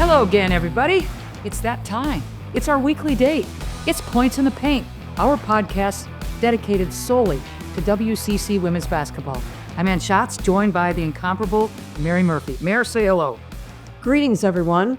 Hello again, everybody. It's that time. It's our weekly date. It's Points in the Paint, our podcast dedicated solely to WCC women's basketball. I'm Ann Schatz, joined by the incomparable Mary Murphy. Mare, say hello. Greetings, everyone.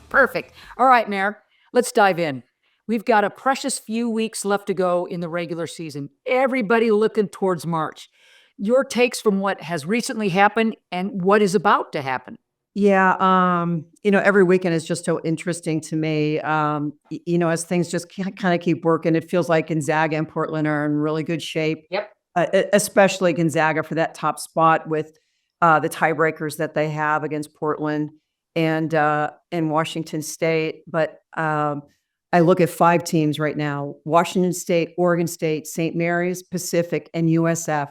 Perfect. All right, Mare, let's dive in. We've got a precious few weeks left to go in the regular season. Everybody looking towards March. Your takes from what has recently happened and what is about to happen. Yeah, every weekend is just so interesting to me. As things just kind of keep working, it feels like Gonzaga and Portland are in really good shape. Yep. Especially Gonzaga for that top spot with the tiebreakers that they have against Portland and Washington State. But I look at 5 teams right now: Washington State, Oregon State, St. Mary's, Pacific, and USF.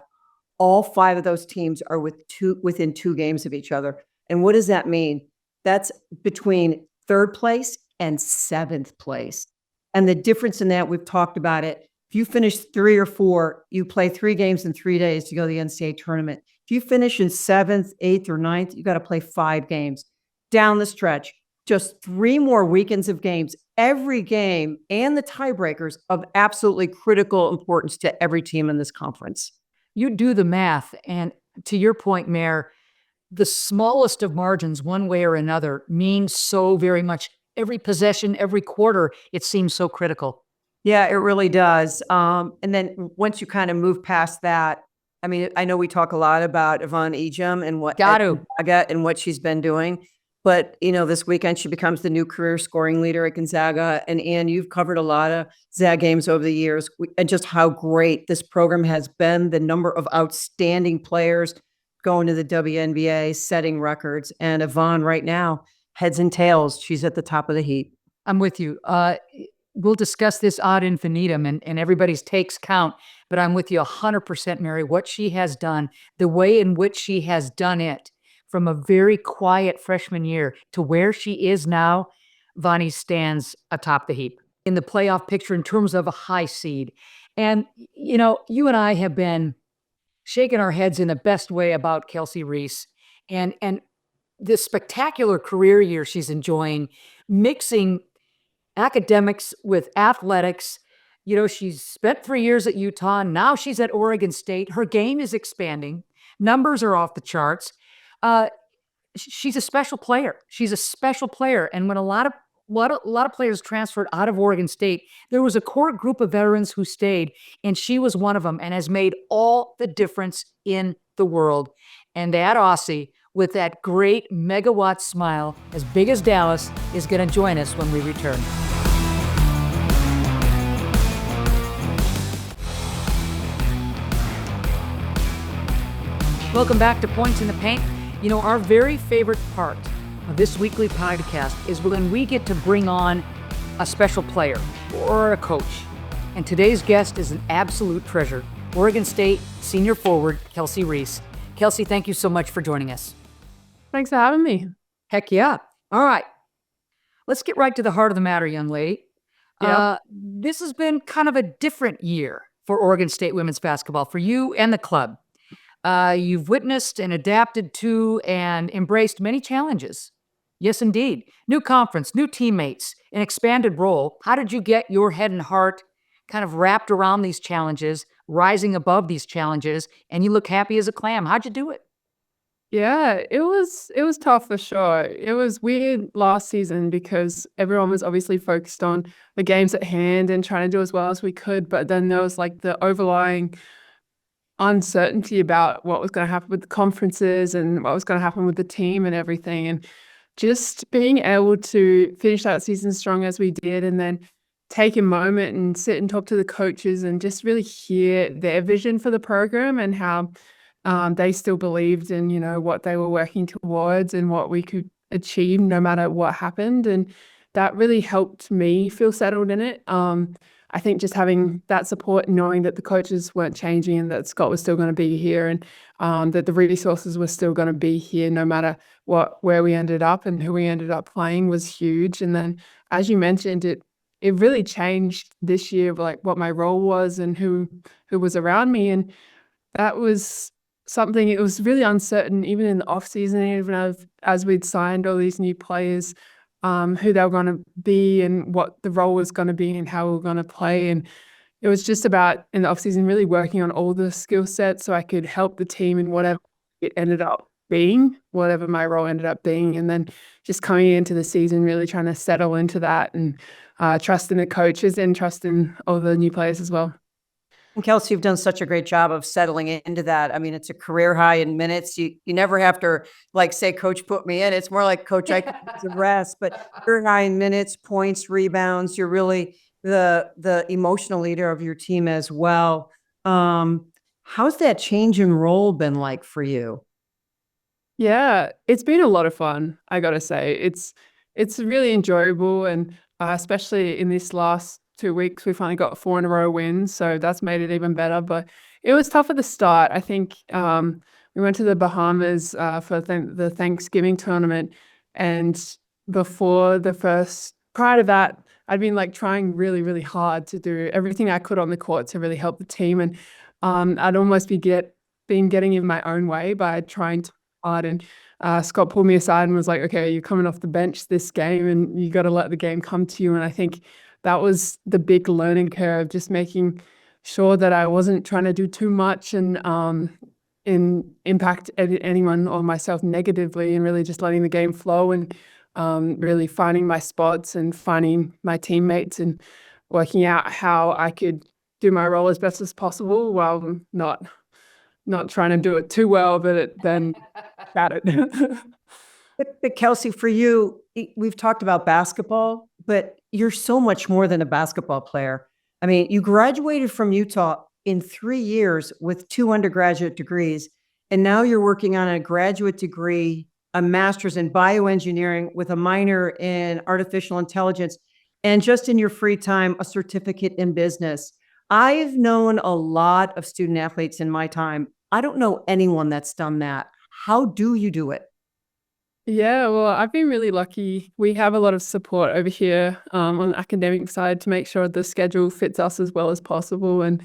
All 5 of those teams are within 2 games of each other. And what does that mean? That's between 3rd place and 7th place. And the difference in that, we've talked about it. If you finish 3 or 4, you play 3 games in 3 days to go to the NCAA tournament. If you finish in 7th, 8th, or 9th, you got to play 5 games. Down the stretch, just 3 more weekends of games. Every game and the tiebreakers of absolutely critical importance to every team in this conference. You do the math, and to your point, Mare, the smallest of margins, one way or another, means so very much. Every possession, every quarter, it seems so critical. Yeah, it really does. And then once you kind of move past that, I mean, I know we talk a lot about Yvonne Ejim and what she's been doing. But, this weekend she becomes the new career scoring leader at Gonzaga. And Ann, you've covered a lot of Zag games over the years and just how great this program has been, the number of outstanding players going to the WNBA, setting records. And Yvonne right now, heads and tails, she's at the top of the heap. I'm with you. We'll discuss this ad infinitum and everybody's takes count, but I'm with you 100%, Mary. What she has done, the way in which she has done it, from a very quiet freshman year to where she is now, Vonnie stands atop the heap in the playoff picture in terms of a high seed. And, you and I have been shaking our heads in the best way about Kelsey Rees and this spectacular career year she's enjoying, mixing academics with athletics. She's spent 3 years at Utah. Now she's at Oregon State. Her game is expanding. Numbers are off the charts. She's a special player. She's a special player. And when a lot of players transferred out of Oregon State, there was a core group of veterans who stayed, and she was one of them and has made all the difference in the world. And that Aussie with that great megawatt smile as big as Dallas is going to join us when we return. Welcome back to Points in the Paint. Our very favorite part of this weekly podcast is when we get to bring on a special player or a coach. And today's guest is an absolute treasure, Oregon State senior forward, Kelsey Rees. Kelsey, thank you so much for joining us. Thanks for having me. Heck yeah. All right. Let's get right to the heart of the matter, young lady. Yeah. This has been kind of a different year for Oregon State women's basketball, for you and the club. You've witnessed and adapted to and embraced many challenges. Yes, indeed. New conference, new teammates, an expanded role. How did you get your head and heart kind of wrapped around these challenges, rising above these challenges, and you look happy as a clam? How'd you do it? Yeah, it was tough for sure. It was weird last season because everyone was obviously focused on the games at hand and trying to do as well as we could. But then there was like the overlying uncertainty about what was going to happen with the conferences and what was going to happen with the team and everything. And just being able to finish that season strong as we did, and then take a moment and sit and talk to the coaches and just really hear their vision for the program and how they still believed in, what they were working towards and what we could achieve no matter what happened. And that really helped me feel settled in it. I think just having that support, knowing that the coaches weren't changing and that Scott was still going to be here and that the resources were still going to be here no matter where we ended up and who we ended up playing, was huge. And then, as you mentioned, it really changed this year, like what my role was and who was around me. And that was something, it was really uncertain, even in the off season, even as we'd signed all these new players, who they were going to be and what the role was going to be and how we were going to play. And it was just about, in the off season, really working on all the skill sets so I could help the team in whatever it ended up being, whatever my role ended up being. And then just coming into the season, really trying to settle into that and trust in the coaches and trust in all the new players as well. And Kelsey, you've done such a great job of settling into that. I mean, it's a career high in minutes. You never have to like say, Coach, put me in. It's more like, Coach, I can use the rest. But career high in minutes, points, rebounds. You're really the emotional leader of your team as well. How's that change in role been like for you? Yeah, it's been a lot of fun, I gotta say. It's really enjoyable, and especially in this last 2 weeks, we finally got 4 in a row wins, so that's made it even better. But it was tough at the start. I think we went to the Bahamas for the Thanksgiving tournament, and prior to that, I'd been like trying really, really hard to do everything I could on the court to really help the team, and I'd almost been getting in my own way by trying to hard. And Scott pulled me aside and was like, okay, you're coming off the bench this game and you got to let the game come to you. And I think that was the big learning curve, just making sure that I wasn't trying to do too much and impact anyone or myself negatively, and really just letting the game flow and really finding my spots and finding my teammates and working out how I could do my role as best as possible while not trying to do it too well, but then got it. But Kelsey, for you, we've talked about basketball, but you're so much more than a basketball player. I mean, you graduated from Utah in 3 years with 2 undergraduate degrees, and now you're working on a graduate degree, a master's in bioengineering with a minor in artificial intelligence, and just in your free time, a certificate in business. I've known a lot of student athletes in my time. I don't know anyone that's done that. How do you do it? Yeah, well, I've been really lucky. We have a lot of support over here on the academic side to make sure the schedule fits us as well as possible. And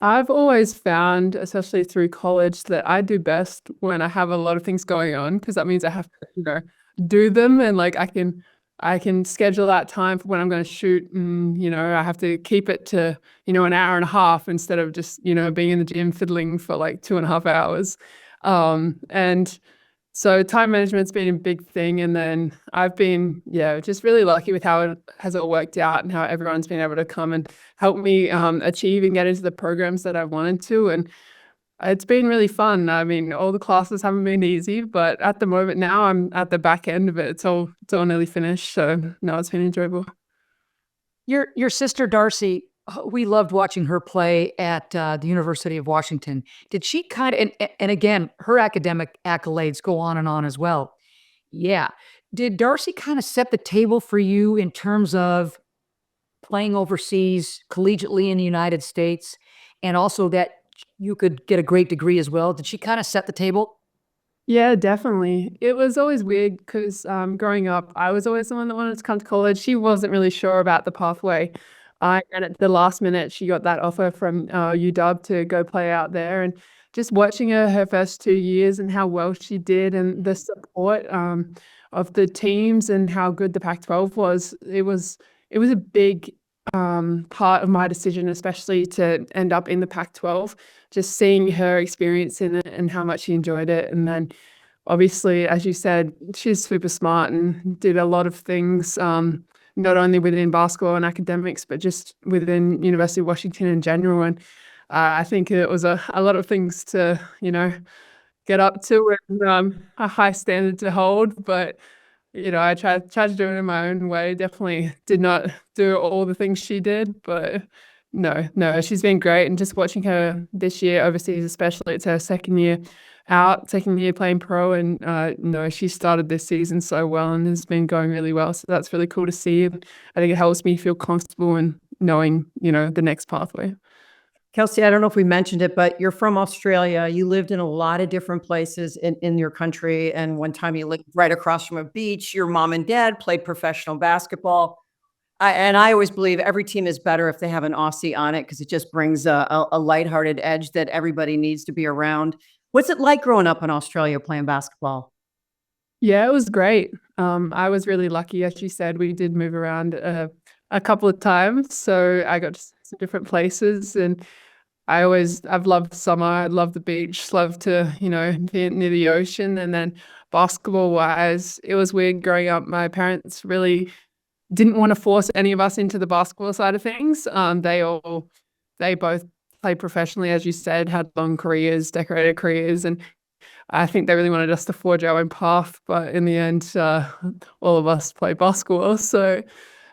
I've always found, especially through college, that I do best when I have a lot of things going on, because that means I have to, do them, and like I can schedule that time for when I'm going to shoot, and I have to keep it to an hour and a half instead of just being in the gym fiddling for like 2.5 hours. And so time management's been a big thing. And then I've been, just really lucky with how it has all worked out and how everyone's been able to come and help me achieve and get into the programs that I wanted to. And it's been really fun. I mean, all the classes haven't been easy, but at the moment now I'm at the back end of it. It's all nearly finished. So no, it's been enjoyable. Your sister Darcy, we loved watching her play at the University of Washington. Did she kind of, and again, her academic accolades go on and on as well. Yeah. Did Darcy kind of set the table for you in terms of playing overseas, collegiately in the United States, and also that you could get a great degree as well? Did she kind of set the table? Yeah, definitely. It was always weird because growing up, I was always the one that wanted to come to college. She wasn't really sure about the pathway. And at the last minute, she got that offer from UW to go play out there. And just watching her first 2 years and how well she did, and the support of the teams and how good the Pac-12 was, it was a big part of my decision, especially to end up in the Pac-12. Just seeing her experience in it and how much she enjoyed it. And then obviously, as you said, she's super smart and did a lot of things, not only within basketball and academics, but just within University of Washington in general. And I think it was a lot of things to, get up to, and a high standard to hold. But, I tried to do it in my own way. Definitely did not do all the things she did, but no, she's been great. And just watching her this year overseas, especially, it's her second year playing pro, and she started this season so well and has been going really well. So that's really cool to see. And I think it helps me feel comfortable in knowing, the next pathway. Kelsey, I don't know if we mentioned it, but you're from Australia. You lived in a lot of different places in your country. And one time you lived right across from a beach. Your mom and dad played professional basketball. I always believe every team is better if they have an Aussie on it, because it just brings a lighthearted edge that everybody needs to be around. What's it like growing up in Australia playing basketball? Yeah, it was great. I was really lucky, as you said, we did move around a couple of times, so I got to see some different places, and I've loved summer. I love the beach, love to, be near the ocean. And then basketball wise, it was weird growing up. My parents really didn't want to force any of us into the basketball side of things. They both played professionally, as you said, had long careers, decorated careers, and I think they really wanted us to forge our own path. But in the end, all of us played basketball, so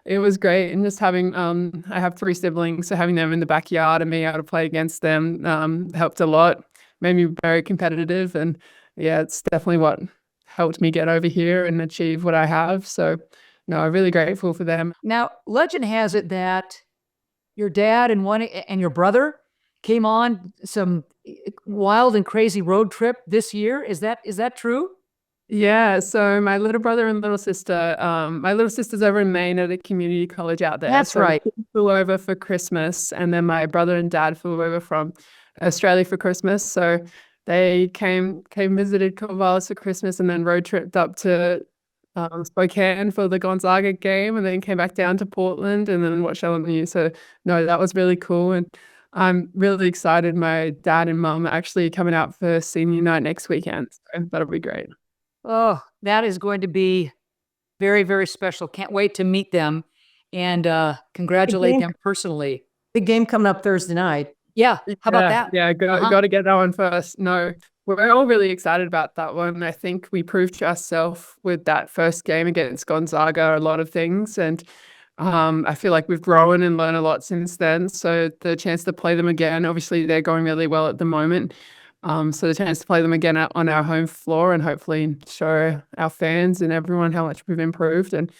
it was great. And just having, I have 3 siblings, so having them in the backyard and being able to play against them helped a lot. Made me very competitive, and yeah, it's definitely what helped me get over here and achieve what I have. So, no, I'm really grateful for them. Now, legend has it that your dad and your brother came on some wild and crazy road trip this year. Is that true? Yeah, so my little brother and little sister, my little sister's over in Maine at a community college out there. That's So right. she flew over for Christmas, and then my brother and dad flew over from Australia for Christmas. So they came visited Corvallis for Christmas, and then road tripped up to Spokane for the Gonzaga game, and then came back down to Portland, and then watched LMU. So no, that was really cool, and I'm really excited. My dad and mum are actually coming out for senior night next weekend, so that'll be great. Oh, that is going to be very, very special. Can't wait to meet them and congratulate game. them personally. Big game coming up Thursday night. Yeah. How about Yeah, that? yeah, Uh-huh. got to get that one first. No, we're all really excited about that one. I think we proved to ourselves with that first game against Gonzaga a lot of things, and I feel like we've grown and learned a lot since then. So the chance to play them again, obviously they're going really well at the moment. So the chance to play them again on our home floor and hopefully show our fans and everyone how much we've improved. And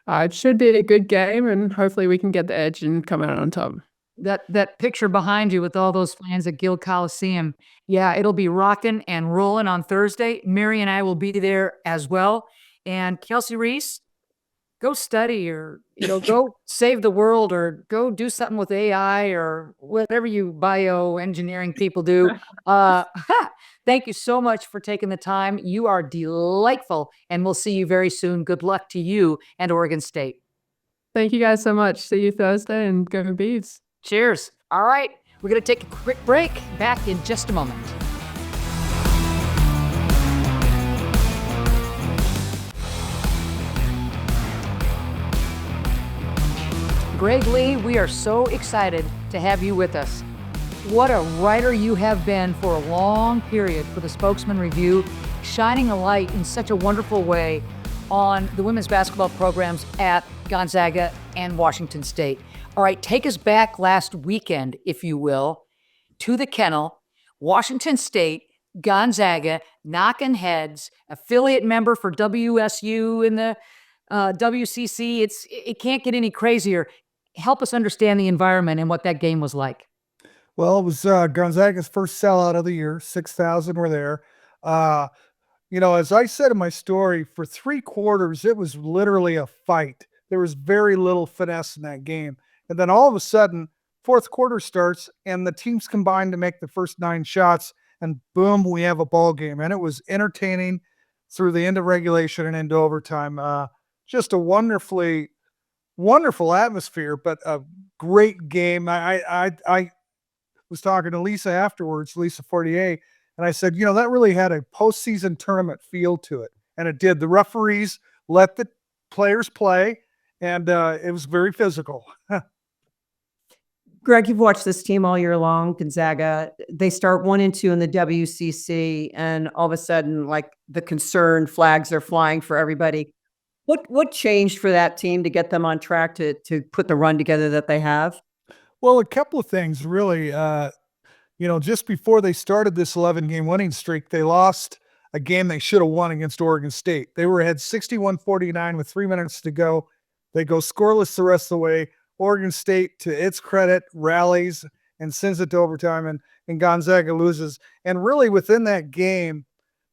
it should be a good game, and hopefully we can get the edge and come out on top. That picture behind you with all those fans at Gill Coliseum. Yeah, it'll be rocking and rolling on Thursday. Mary and I will be there as well. And Kelsey Rees, go study or, go save the world or go do something with AI or whatever you bioengineering people do. Thank you so much for taking the time. You are delightful, and we'll see you very soon. Good luck to you and Oregon State. Thank you guys so much. See you Thursday, and go Beavs. Cheers. All right, we're going to take a quick break. Back in just a moment. Greg Lee, we are so excited to have you with us. What a writer you have been for a long period for the Spokesman Review, shining a light in such a wonderful way on the women's basketball programs at Gonzaga and Washington State. All right, take us back last weekend, if you will, to the kennel, Washington State, Gonzaga, knocking heads, affiliate member for WSU in the WCC. It can't get any crazier. Help us understand the environment and what that game was like. Well, it was Gonzaga's first sellout of the year. 6,000 were there. As I said in my story, for 3 quarters, it was literally a fight. There was very little finesse in that game. And then all of a sudden, 4th quarter starts, and the teams combine to make the first 9 shots, and boom, we have a ball game. And it was entertaining through the end of regulation and into overtime. Just a wonderful atmosphere, but a great game. I was talking to Lisa afterwards, Lisa Fortier, and I said, that really had a postseason tournament feel to it. And it did. The referees let the players play, and it was very physical. Greg, you've watched this team all year long, Gonzaga. They start 1-2 in the WCC, and all of a sudden, like, the concern flags are flying for everybody. What changed for that team to get them on track to put the run together that they have? Well, a couple of things, really. Just before they started this 11-game winning streak, they lost a game they should have won against Oregon State. They were ahead 61-49 with 3 minutes to go. They go scoreless the rest of the way. Oregon State, to its credit, rallies and sends it to overtime, and Gonzaga loses. And really within that game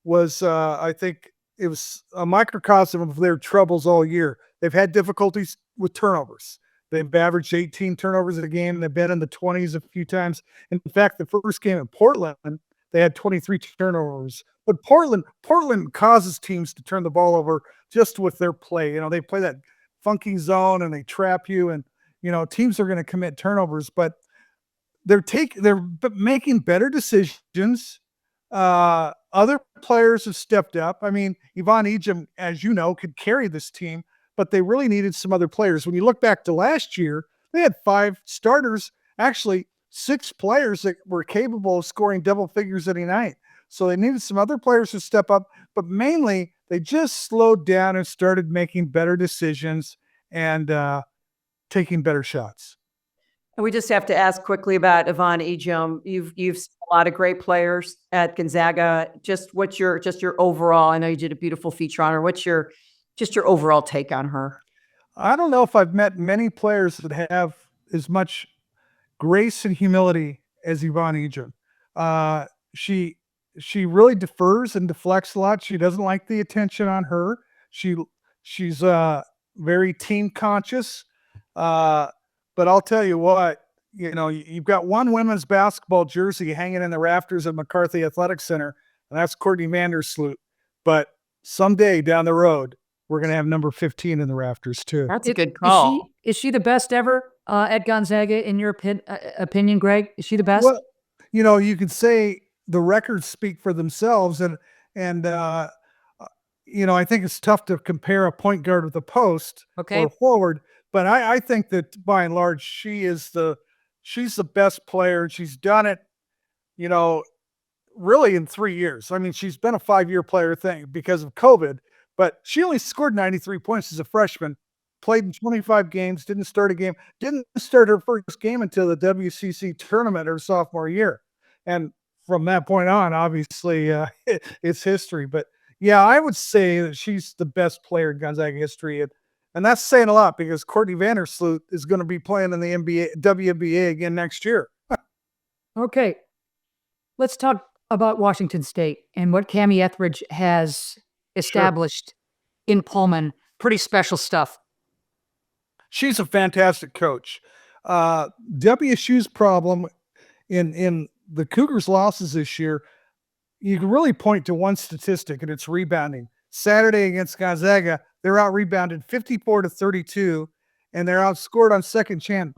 was, I think, it was a microcosm of their troubles all year. They've had difficulties with turnovers. They've averaged 18 turnovers a game. They've been in the 20s a few times. In fact, the first game in Portland, they had 23 turnovers. But Portland causes teams to turn the ball over just with their play. You know, they play that funky zone and they trap you, and you know, teams are going to commit turnovers, but they're making better decisions. Other players have stepped up. I mean, Yvonne Ejim, as you know, could carry this team, but they really needed some other players. When you look back to last year, they had 5 starters, actually 6 players that were capable of scoring double figures any night. So they needed some other players to step up, but mainly they just slowed down and started making better decisions and taking better shots. And we just have to ask quickly about Yvonne Ejim. You've seen a lot of great players at Gonzaga. What's your overall? I know you did a beautiful feature on her. What's your overall take on her? I don't know if I've met many players that have as much grace and humility as Yvonne Ejim. She really defers and deflects a lot. She doesn't like the attention on her. She's very team conscious. But I'll tell you what, you know, you've got one women's basketball jersey hanging in the rafters at McCarthy Athletic Center, and that's Courtney Vandersloot. But someday down the road, we're going to have number 15 in the rafters too. That's a good call. Is she the best ever at Gonzaga, in your opinion, Greg? Is she the best? Well, you know, you could say the records speak for themselves, and you know, I think it's tough to compare a point guard with a post or forward. But I think that by and large, she's the best player. She's done it, you know, really in 3 years. I mean, she's been a 5-year player thing because of COVID, but she only scored 93 points as a freshman, played in 25 games, didn't start her first game until the WCC tournament her sophomore year. And from that point on, obviously, it's history. But yeah, I would say that she's the best player in Gonzaga history. And that's saying a lot because Courtney Vandersloot is going to be playing in the WNBA again next year. Okay. Let's talk about Washington State and what Cammie Etheridge has established in Pullman. Pretty special stuff. She's a fantastic coach. WSU's problem in the Cougars' losses this year, you can really point to one statistic, and it's rebounding. Saturday against Gonzaga, they're out-rebounded 54-32, and they're outscored on second chance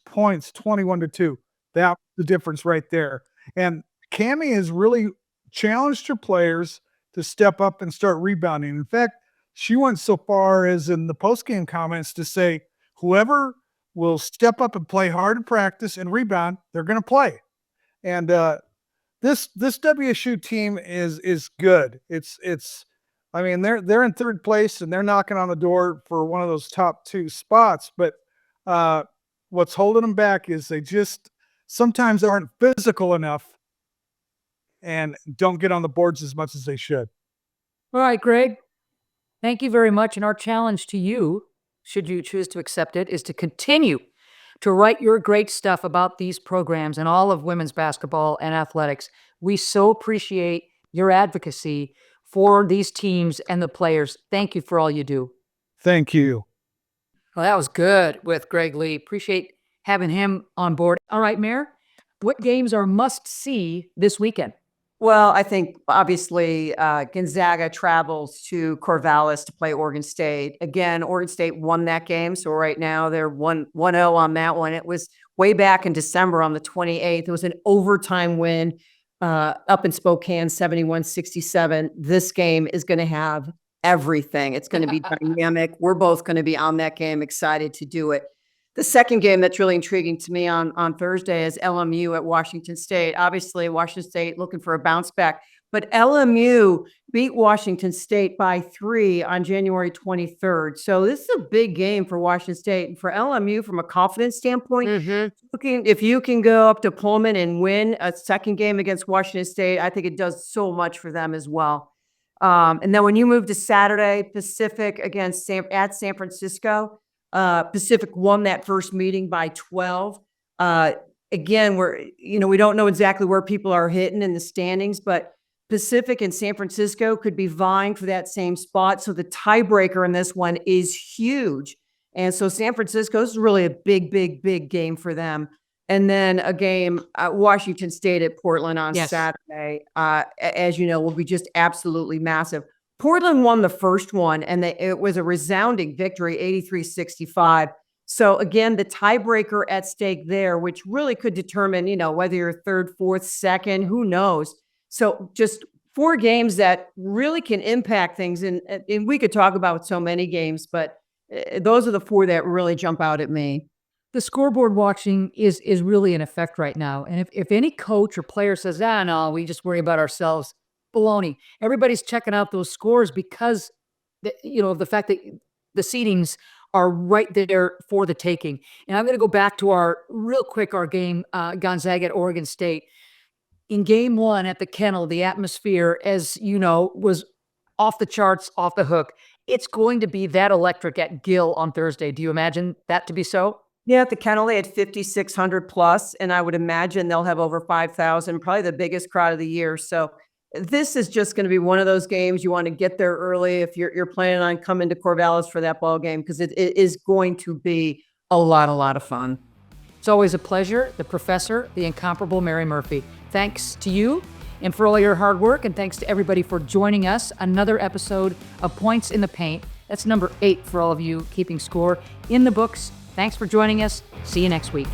points 21-2. That's the difference right there. And Cammie has really challenged her players to step up and start rebounding. In fact, she went so far as in the postgame comments to say, whoever will step up and play hard in practice and rebound, they're going to play. And this WSU team is good. I mean, they're in third place and they're knocking on the door for one of those top 2 spots. But what's holding them back is they just sometimes aren't physical enough and don't get on the boards as much as they should. All right, Greg. Thank you very much. And our challenge to you, should you choose to accept it, is to continue to write your great stuff about these programs and all of women's basketball and athletics. We so appreciate your advocacy for these teams and the players. Thank you for all you do. Thank you. Well, that was good with Greg Lee. Appreciate having him on board. All right, Mayor, what games are must-see this weekend? Well, I think obviously Gonzaga travels to Corvallis to play Oregon State. Again, Oregon State won that game. So right now they're 1-0 on that one. It was way back in December on the 28th. It was an overtime win up in Spokane, 71-67. This game is going to have everything. It's going to be dynamic. We're both going to be on that game, excited to do it. The second game that's really intriguing to me on Thursday is LMU at Washington State. Obviously, Washington State looking for a bounce back, but LMU beat Washington State by 3 on January 23rd. So this is a big game for Washington State. And for LMU, from a confidence standpoint, if you can go up to Pullman and win a second game against Washington State, I think it does so much for them as well. And then when you move to Saturday, Pacific against at San Francisco, Pacific won that first meeting by 12. Again, we don't know exactly where people are hitting in the standings, but Pacific and San Francisco could be vying for that same spot. So the tiebreaker in this one is huge. And so San Francisco is really a big, big, big game for them. And then a game, Washington State at Portland on Yes. Saturday, as you know, will be just absolutely massive. Portland won the first one, and it was a resounding victory, 83-65. So again, the tiebreaker at stake there, which really could determine, whether you're third, fourth, second, who knows. So just 4 games that really can impact things. And we could talk about so many games, but those are the 4 that really jump out at me. The scoreboard watching is really in effect right now. And if any coach or player says, no, we just worry about ourselves, baloney. Everybody's checking out those scores because, of the fact that the seedings are right there for the taking. And I'm going to go back to our game, Gonzaga at Oregon State. In game 1 at the Kennel, the atmosphere, as you know, was off the charts, off the hook. It's going to be that electric at Gill on Thursday. Do you imagine that to be so? Yeah, at the Kennel, they had 5,600 plus, and I would imagine they'll have over 5,000, probably the biggest crowd of the year. So this is just going to be one of those games you want to get there early if you're planning on coming to Corvallis for that ball game, because it is going to be a lot of fun. It's always a pleasure. The professor, the incomparable Mary Murphy. Thanks to you and for all your hard work, and thanks to everybody for joining us. Another episode of Points in the Paint. That's number 8 for all of you keeping score in the books. Thanks for joining us. See you next week.